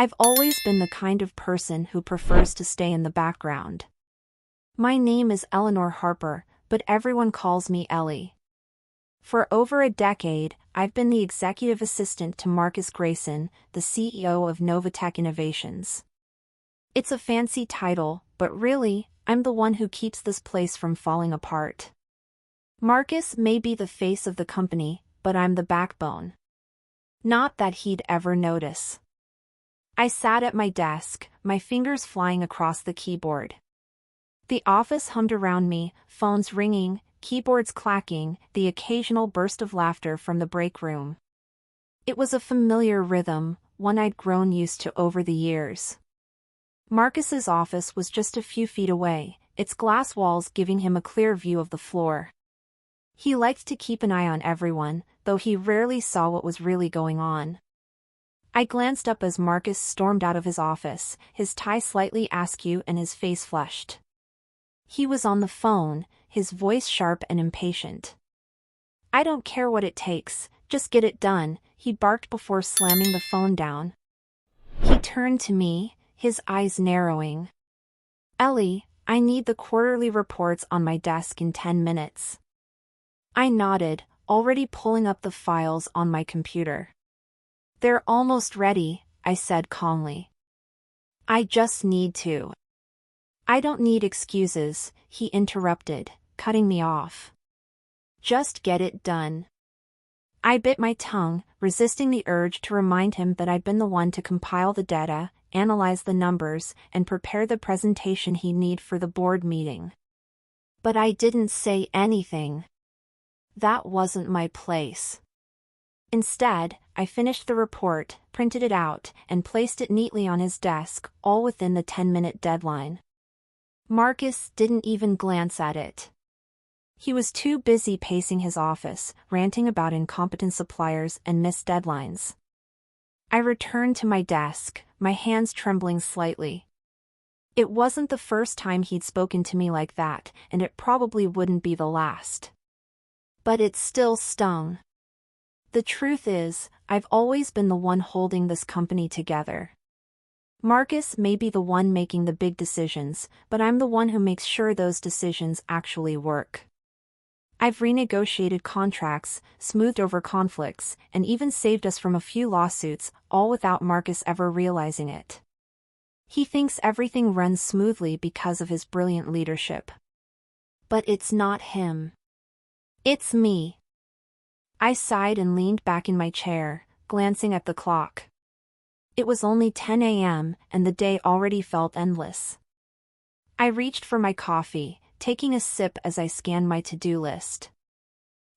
I've always been the kind of person who prefers to stay in the background. My name is Eleanor Harper, but everyone calls me Ellie. For over a decade, I've been the executive assistant to Marcus Grayson, the CEO of Novatech Innovations. It's a fancy title, but really, I'm the one who keeps this place from falling apart. Marcus may be the face of the company, but I'm the backbone. Not that he'd ever notice. I sat at my desk, my fingers flying across the keyboard. The office hummed around me, phones ringing, keyboards clacking, the occasional burst of laughter from the break room. It was a familiar rhythm, one I'd grown used to over the years. Marcus's office was just a few feet away, its glass walls giving him a clear view of the floor. He liked to keep an eye on everyone, though he rarely saw what was really going on. I glanced up as Marcus stormed out of his office, his tie slightly askew and his face flushed. He was on the phone, his voice sharp and impatient. "I don't care what it takes, just get it done," he barked before slamming the phone down. He turned to me, his eyes narrowing. "Ellie, I need the quarterly reports on my desk in 10 minutes. I nodded, already pulling up the files on my computer. "They're almost ready," I said calmly. "I just need to." "I don't need excuses," he interrupted, cutting me off. "Just get it done." I bit my tongue, resisting the urge to remind him that I'd been the one to compile the data, analyze the numbers, and prepare the presentation he'd need for the board meeting. But I didn't say anything. That wasn't my place. Instead, I finished the report, printed it out, and placed it neatly on his desk, all within the 10-minute deadline. Marcus didn't even glance at it. He was too busy pacing his office, ranting about incompetent suppliers and missed deadlines. I returned to my desk, my hands trembling slightly. It wasn't the first time he'd spoken to me like that, and it probably wouldn't be the last. But it still stung. The truth is, I've always been the one holding this company together. Marcus may be the one making the big decisions, but I'm the one who makes sure those decisions actually work. I've renegotiated contracts, smoothed over conflicts, and even saved us from a few lawsuits, all without Marcus ever realizing it. He thinks everything runs smoothly because of his brilliant leadership. But it's not him. It's me. I sighed and leaned back in my chair, glancing at the clock. It was only 10 a.m., and the day already felt endless. I reached for my coffee, taking a sip as I scanned my to-do list.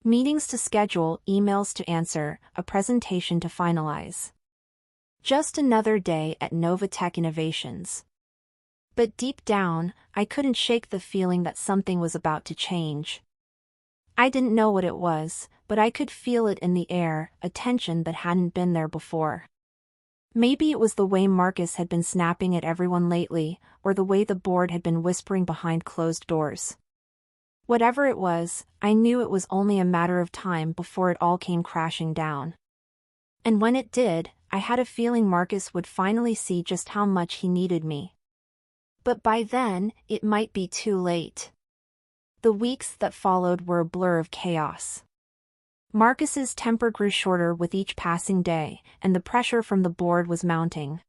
Meetings to schedule, emails to answer, a presentation to finalize. Just another day at Novatech Innovations. But deep down, I couldn't shake the feeling that something was about to change. I didn't know what it was, but I could feel it in the air, a tension that hadn't been there before. Maybe it was the way Marcus had been snapping at everyone lately, or the way the board had been whispering behind closed doors. Whatever it was, I knew it was only a matter of time before it all came crashing down. And when it did, I had a feeling Marcus would finally see just how much he needed me. But by then, it might be too late. The weeks that followed were a blur of chaos. Marcus's temper grew shorter with each passing day, and the pressure from the board was mounting.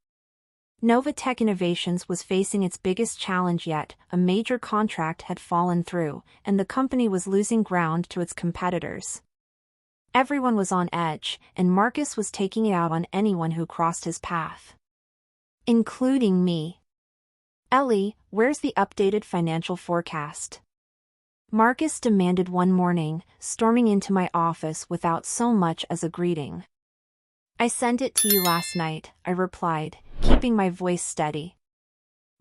Novatech Innovations was facing its biggest challenge yet, a major contract had fallen through, and the company was losing ground to its competitors. Everyone was on edge, and Marcus was taking it out on anyone who crossed his path. Including me. "Ellie, where's the updated financial forecast?" Marcus demanded one morning, storming into my office without so much as a greeting. "I sent it to you last night," I replied, keeping my voice steady.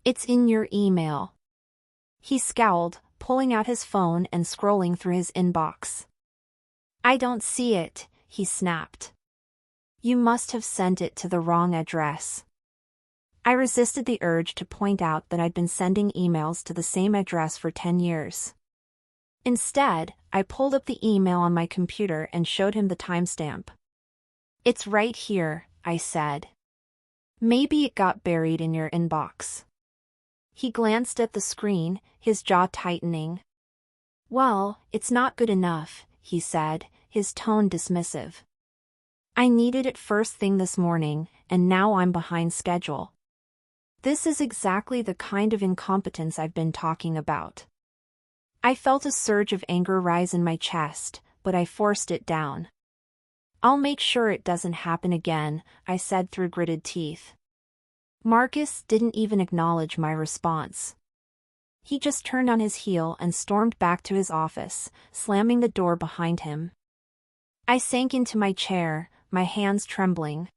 "It's in your email." He scowled, pulling out his phone and scrolling through his inbox. "I don't see it," he snapped. "You must have sent it to the wrong address." I resisted the urge to point out that I'd been sending emails to the same address for 10 years. Instead, I pulled up the email on my computer and showed him the timestamp. "It's right here," I said. Maybe it got buried in your inbox. He glanced at the screen, his jaw tightening. Well, it's not good enough, he said, his tone dismissive. I needed it first thing this morning, and now I'm behind schedule. This is exactly the kind of incompetence I've been talking about. I felt a surge of anger rise in my chest, but I forced it down. I'll make sure it doesn't happen again, I said through gritted teeth. Marcus didn't even acknowledge my response. He just turned on his heel and stormed back to his office, slamming the door behind him. I sank into my chair, my hands trembling.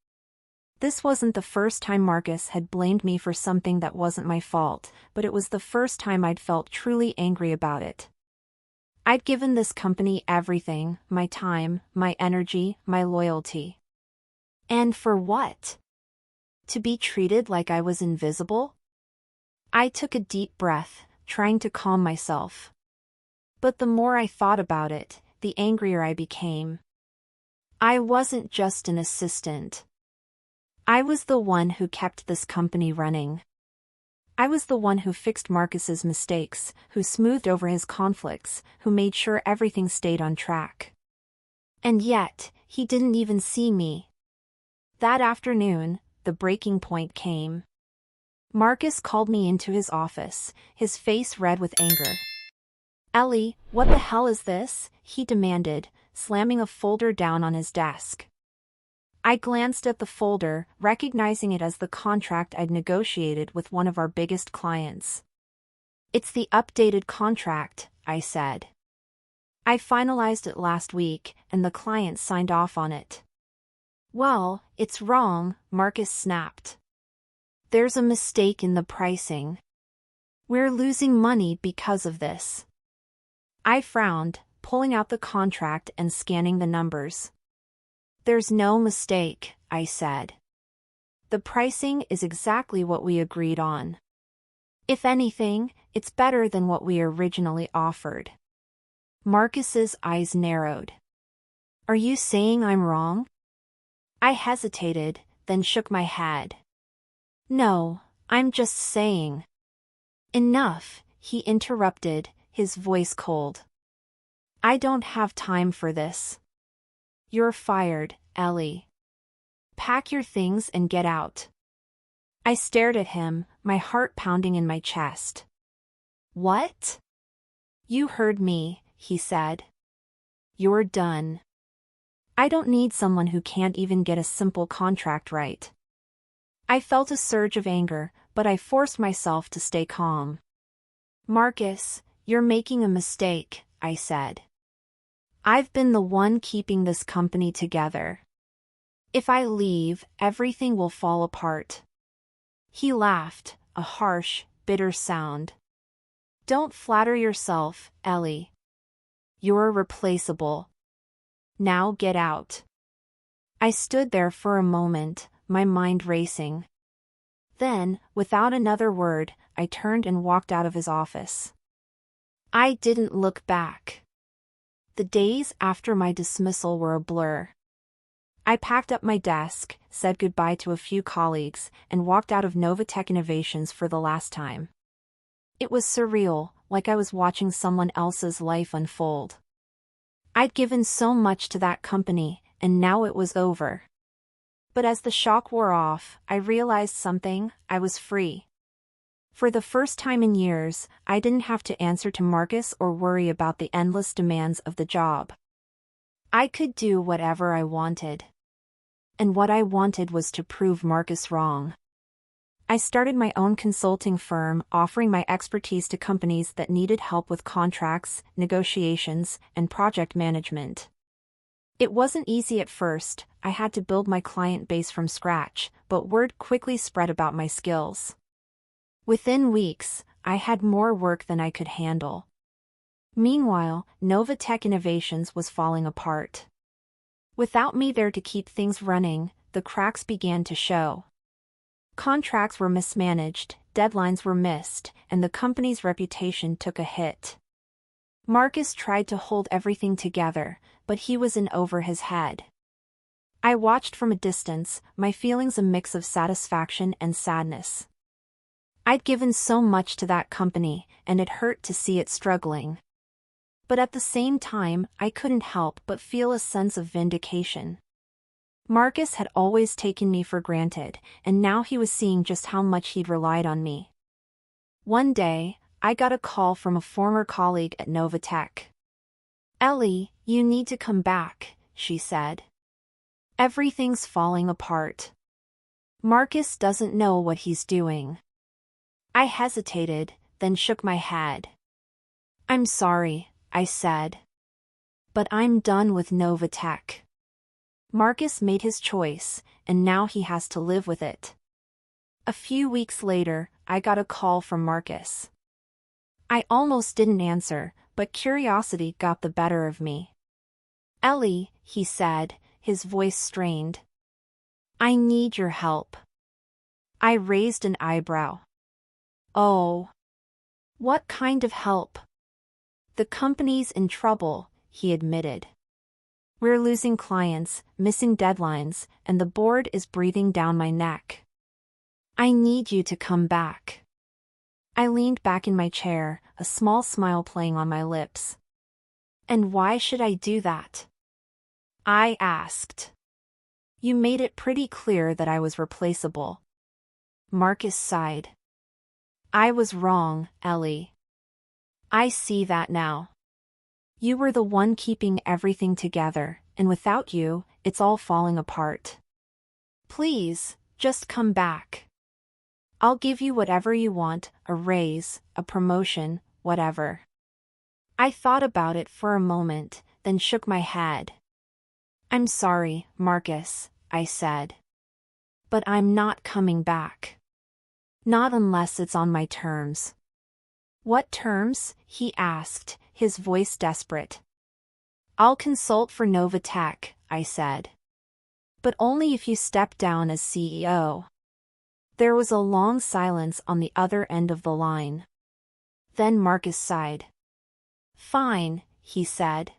This wasn't the first time Marcus had blamed me for something that wasn't my fault, but it was the first time I'd felt truly angry about it. I'd given this company everything, my time, my energy, my loyalty. And for what? To be treated like I was invisible? I took a deep breath, trying to calm myself. But the more I thought about it, the angrier I became. I wasn't just an assistant. I was the one who kept this company running. I was the one who fixed Marcus's mistakes, who smoothed over his conflicts, who made sure everything stayed on track. And yet, he didn't even see me. That afternoon, the breaking point came. Marcus called me into his office, his face red with anger. Ellie, what the hell is this? He demanded, slamming a folder down on his desk. I glanced at the folder, recognizing it as the contract I'd negotiated with one of our biggest clients. It's the updated contract, I said. I finalized it last week, and the client signed off on it. Well, it's wrong, Marcus snapped. There's a mistake in the pricing. We're losing money because of this. I frowned, pulling out the contract and scanning the numbers. There's no mistake, I said. The pricing is exactly what we agreed on. If anything, it's better than what we originally offered. Marcus's eyes narrowed. Are you saying I'm wrong? I hesitated, then shook my head. No, I'm just saying. Enough, he interrupted, his voice cold. I don't have time for this. You're fired, Ellie. Pack your things and get out. I stared at him, my heart pounding in my chest. What? You heard me, he said. You're done. I don't need someone who can't even get a simple contract right. I felt a surge of anger, but I forced myself to stay calm. Marcus, you're making a mistake, I said. I've been the one keeping this company together. If I leave, everything will fall apart. He laughed, a harsh, bitter sound. Don't flatter yourself, Ellie. You're replaceable. Now get out. I stood there for a moment, my mind racing. Then, without another word, I turned and walked out of his office. I didn't look back. The days after my dismissal were a blur. I packed up my desk, said goodbye to a few colleagues, and walked out of Novatech Innovations for the last time. It was surreal, like I was watching someone else's life unfold. I'd given so much to that company, and now it was over. But as the shock wore off, I realized something: I was free. For the first time in years, I didn't have to answer to Marcus or worry about the endless demands of the job. I could do whatever I wanted. And what I wanted was to prove Marcus wrong. I started my own consulting firm, offering my expertise to companies that needed help with contracts, negotiations, and project management. It wasn't easy at first. I had to build my client base from scratch, but word quickly spread about my skills. Within weeks, I had more work than I could handle. Meanwhile, Novatech Innovations was falling apart. Without me there to keep things running, the cracks began to show. Contracts were mismanaged, deadlines were missed, and the company's reputation took a hit. Marcus tried to hold everything together, but he was in over his head. I watched from a distance, my feelings a mix of satisfaction and sadness. I'd given so much to that company, and it hurt to see it struggling. But at the same time, I couldn't help but feel a sense of vindication. Marcus had always taken me for granted, and now he was seeing just how much he'd relied on me. One day, I got a call from a former colleague at Novatech. "Ellie, you need to come back," she said. "Everything's falling apart. Marcus doesn't know what he's doing." I hesitated, then shook my head. "I'm sorry," I said. "But I'm done with Novatech. Marcus made his choice, and now he has to live with it." A few weeks later, I got a call from Marcus. I almost didn't answer, but curiosity got the better of me. "Ellie," he said, his voice strained. "I need your help." I raised an eyebrow. "Oh. What kind of help?" "The company's in trouble," he admitted. "We're losing clients, missing deadlines, and the board is breathing down my neck. I need you to come back." I leaned back in my chair, a small smile playing on my lips. "And why should I do that?" I asked. "You made it pretty clear that I was replaceable." Marcus sighed. "I was wrong, Ellie. I see that now. You were the one keeping everything together, and without you, it's all falling apart. Please, just come back. I'll give you whatever you want, a raise, a promotion, whatever." I thought about it for a moment, then shook my head. "I'm sorry, Marcus," I said. "But I'm not coming back. Not unless it's on my terms." "What terms?" he asked, his voice desperate. "I'll consult for Novatech," I said. "But only if you step down as CEO." There was a long silence on the other end of the line. Then Marcus sighed. "Fine," he said.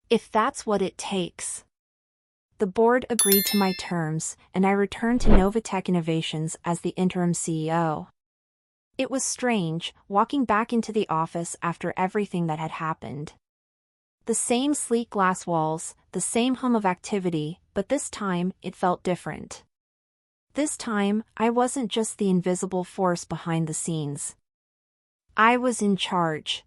"If that's what it takes." The board agreed to my terms, and I returned to Novatech Innovations as the interim CEO. It was strange, walking back into the office after everything that had happened. The same sleek glass walls, the same hum of activity, but this time, it felt different. This time, I wasn't just the invisible force behind the scenes. I was in charge.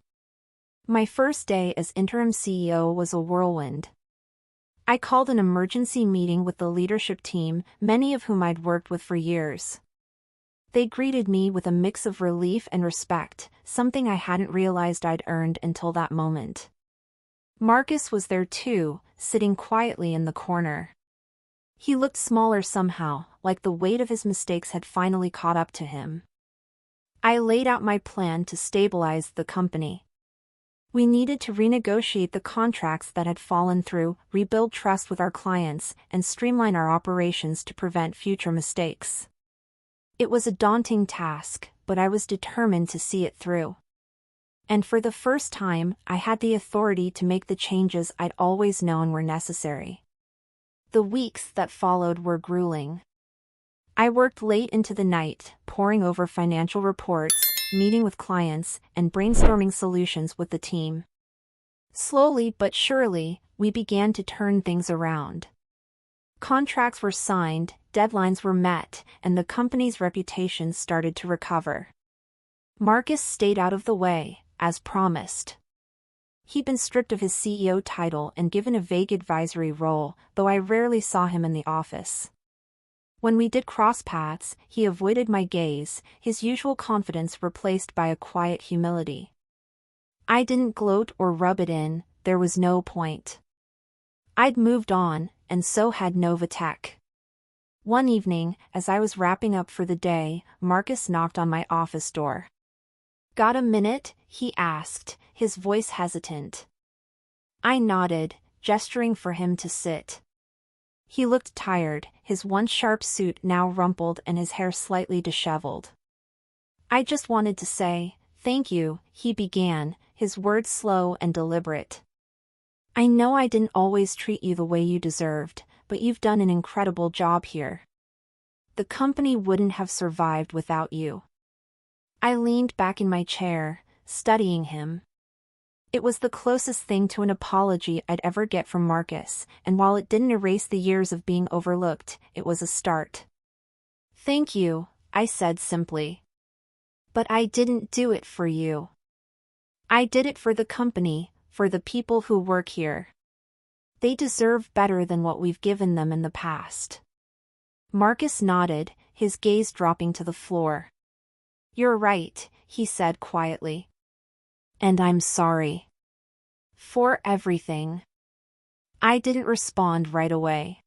My first day as interim CEO was a whirlwind. I called an emergency meeting with the leadership team, many of whom I'd worked with for years. They greeted me with a mix of relief and respect, something I hadn't realized I'd earned until that moment. Marcus was there too, sitting quietly in the corner. He looked smaller somehow, like the weight of his mistakes had finally caught up to him. I laid out my plan to stabilize the company. We needed to renegotiate the contracts that had fallen through, rebuild trust with our clients, and streamline our operations to prevent future mistakes. It was a daunting task, but I was determined to see it through. And for the first time, I had the authority to make the changes I'd always known were necessary. The weeks that followed were grueling. I worked late into the night, poring over financial reports, meeting with clients, and brainstorming solutions with the team. Slowly but surely, we began to turn things around. Contracts were signed, deadlines were met, and the company's reputation started to recover. Marcus stayed out of the way, as promised. He'd been stripped of his CEO title and given a vague advisory role, though I rarely saw him in the office. When we did cross paths, he avoided my gaze, his usual confidence replaced by a quiet humility. I didn't gloat or rub it in, there was no point. I'd moved on, and so had Novatech. One evening, as I was wrapping up for the day, Marcus knocked on my office door. "Got a minute?" he asked, his voice hesitant. I nodded, gesturing for him to sit. He looked tired, his once sharp suit now rumpled and his hair slightly disheveled. "I just wanted to say, thank you," he began, his words slow and deliberate. "I know I didn't always treat you the way you deserved, but you've done an incredible job here. The company wouldn't have survived without you." I leaned back in my chair, studying him. It was the closest thing to an apology I'd ever get from Marcus, and while it didn't erase the years of being overlooked, it was a start. "Thank you," I said simply. "But I didn't do it for you. I did it for the company, for the people who work here. They deserve better than what we've given them in the past." Marcus nodded, his gaze dropping to the floor. "You're right," he said quietly. "And I'm sorry. For everything." I didn't respond right away.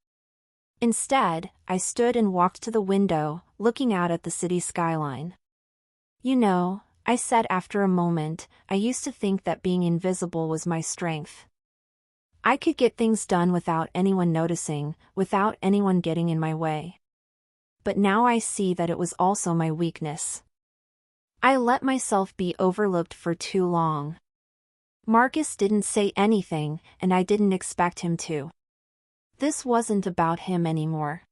Instead, I stood and walked to the window, looking out at the city skyline. "You know," I said after a moment, "I used to think that being invisible was my strength. I could get things done without anyone noticing, without anyone getting in my way. But now I see that it was also my weakness. I let myself be overlooked for too long." Marcus didn't say anything, and I didn't expect him to. This wasn't about him anymore.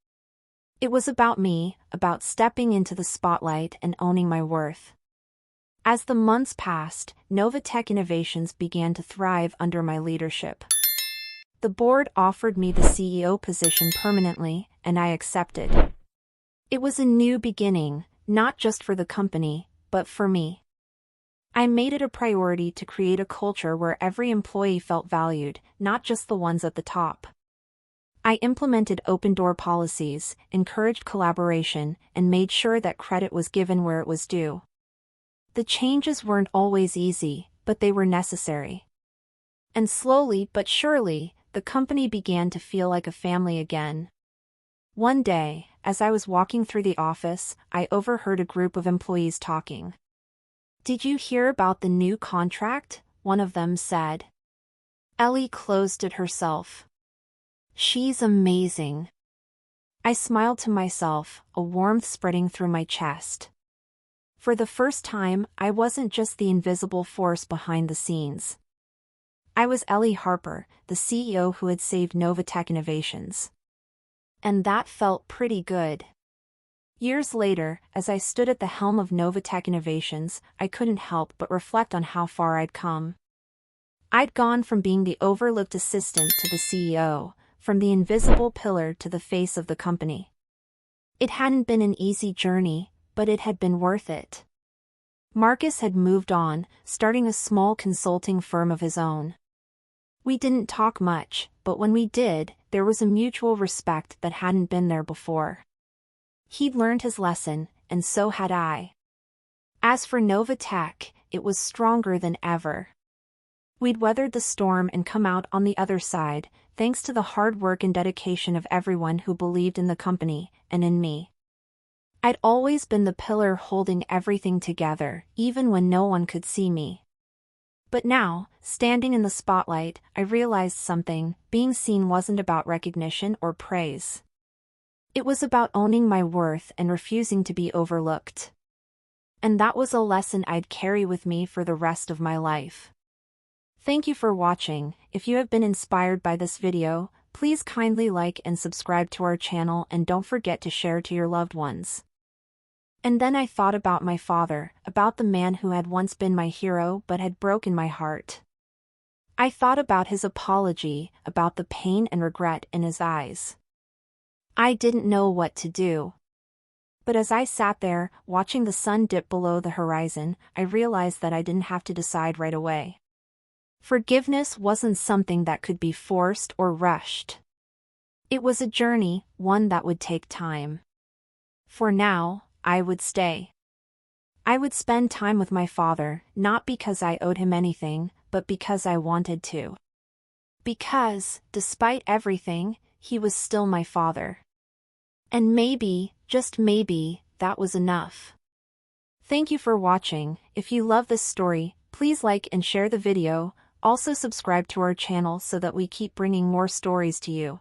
It was about me, about stepping into the spotlight and owning my worth. As the months passed, Novatech Innovations began to thrive under my leadership. The board offered me the CEO position permanently, and I accepted. It was a new beginning, not just for the company, but for me. I made it a priority to create a culture where every employee felt valued, not just the ones at the top. I implemented open-door policies, encouraged collaboration, and made sure that credit was given where it was due. The changes weren't always easy, but they were necessary. And slowly but surely, the company began to feel like a family again. One day, as I was walking through the office, I overheard a group of employees talking. "Did you hear about the new contract?" one of them said. "Ellie closed it herself. She's amazing." I smiled to myself, a warmth spreading through my chest. For the first time, I wasn't just the invisible force behind the scenes. I was Ellie Harper, the CEO who had saved Novatech Innovations. And that felt pretty good. Years later, as I stood at the helm of Novatech Innovations, I couldn't help but reflect on how far I'd come. I'd gone from being the overlooked assistant to the CEO, from the invisible pillar to the face of the company. It hadn't been an easy journey, but it had been worth it. Marcus had moved on, starting a small consulting firm of his own. We didn't talk much, but when we did, there was a mutual respect that hadn't been there before. He'd learned his lesson, and so had I. As for Novatech, it was stronger than ever. We'd weathered the storm and come out on the other side, thanks to the hard work and dedication of everyone who believed in the company, and in me. I'd always been the pillar holding everything together, even when no one could see me. But now, standing in the spotlight, I realized something: being seen wasn't about recognition or praise. It was about owning my worth and refusing to be overlooked. And that was a lesson I'd carry with me for the rest of my life. Thank you for watching. If you have been inspired by this video, please kindly like and subscribe to our channel, and don't forget to share to your loved ones. And then I thought about my father, about the man who had once been my hero but had broken my heart. I thought about his apology, about the pain and regret in his eyes. I didn't know what to do. But as I sat there, watching the sun dip below the horizon, I realized that I didn't have to decide right away. Forgiveness wasn't something that could be forced or rushed. It was a journey, one that would take time. For now, I would stay. I would spend time with my father, not because I owed him anything, but because I wanted to. Because, despite everything, he was still my father. And maybe, just maybe, that was enough. Thank you for watching. If you love this story, please like and share the video. Also subscribe to our channel so that we keep bringing more stories to you.